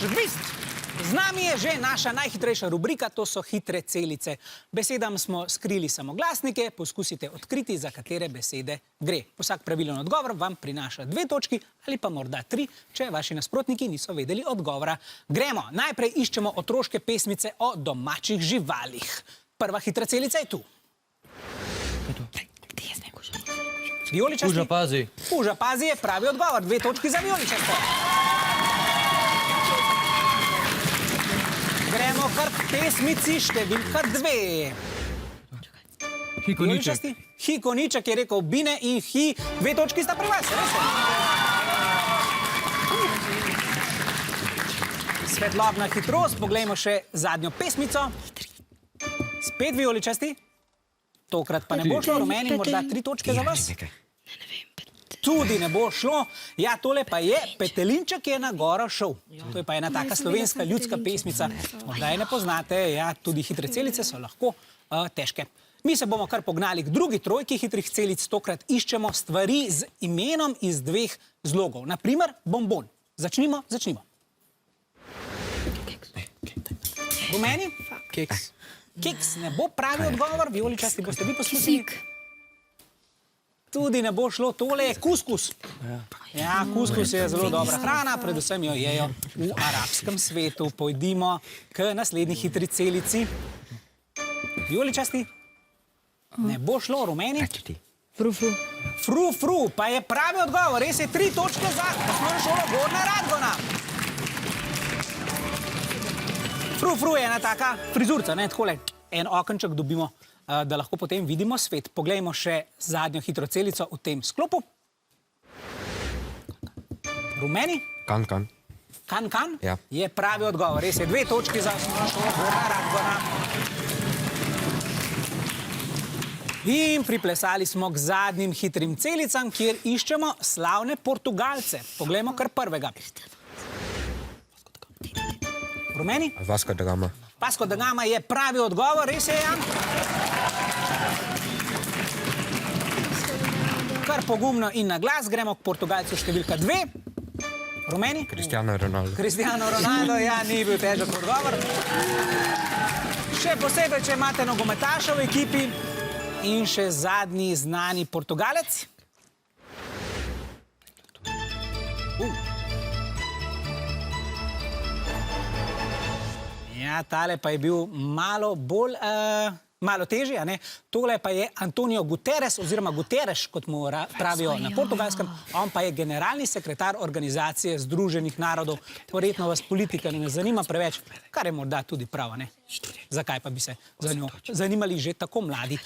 Žvist! Z nami je že naša najhitrejša rubrika, to so hitre celice. Besedam smo skrili samoglasnike, poskusite odkriti, za katere besede gre. Vsak pravilen odgovor vam prinaša 2 točki ali pa morda 3, če vaši nasprotniki niso vedeli odgovora. Gremo, najprej iščemo otroške pesmice o domačih živalih. Prva hitra celica je tu. Vijoličasti? Puža pazi. Puža pazi je pravi odgovor. 2 točki za vijoličaste. Gremo kar k pesmici številka 2. Hikoniček. Hikoniček je rekel Bine in Hi. 2 točki sta pri vas, res je? Svetlobna hitrost, poglejmo še zadnjo pesmico. Spet vijoličasti. Tokrat pa ne bo šlo, rumeni, morda 3 točke za vas. Tudi ne bo šlo. Ja, tole pa je Petelinček je na goro šel. To je pa ena taka slovenska ljudska pesmica. Morda je ne poznate, ja, tudi hitre celice so lahko težke. Mi se bomo kar pognali k drugi trojki hitrih celic. Tokrat iščemo stvari z imenom iz 2 zlogov. Naprimer, bonbon. Začnimo. Rumeni? Keks. Keks ne bo pravi odgovor, vijoličasti boste vi poskusili. Tudi ne bo šlo, tole je kuskus. Ja, kuskus je zelo dobra hrana, predvsem jo jejo v arabskem svetu. Pojdimo k naslednji hitri celici. Vijoličasti? Ne bo šlo, rumeni? Fru, pa je pravi odgovor, res je 3 točke za osnovno šolo Gornja Radgona. Fru je ena taka frizurca, ne, takole, en okenček dobimo, da lahko potem vidimo svet. Poglejmo še zadnjo hitro celico v tem sklopu. Rumeni? Kan. Kan? Ja. Je pravi odgovor, res je 2 točki za osnovno šolo Gornja Radgona. In priplesali smo k zadnjim hitrim celicam, kjer iščemo slavne Portugalce. Poglejmo kar prvega. Rumeni? Vasco da Gama. Vasco da Gama je pravi odgovor, res je, Jan? Kar pogumno in na glas, gremo k Portugalcu številka 2. Rumeni? Cristiano Ronaldo, ja, ni bil težek odgovor. Še posebej, če imate nogometaša v ekipi. In še zadnji znani Portugalec. Ja, tale pa je bil malo težji, a ne? Tole pa je Antonio Guterres, oziroma Guterres, kot mu pravijo na portugalskem. On pa je generalni sekretar Organizacije Združenih narodov. Verjetno vas politika ne zanima preveč, kar je morda tudi prav, ne? Zakaj pa bi se za njo zanimali že tako mladi?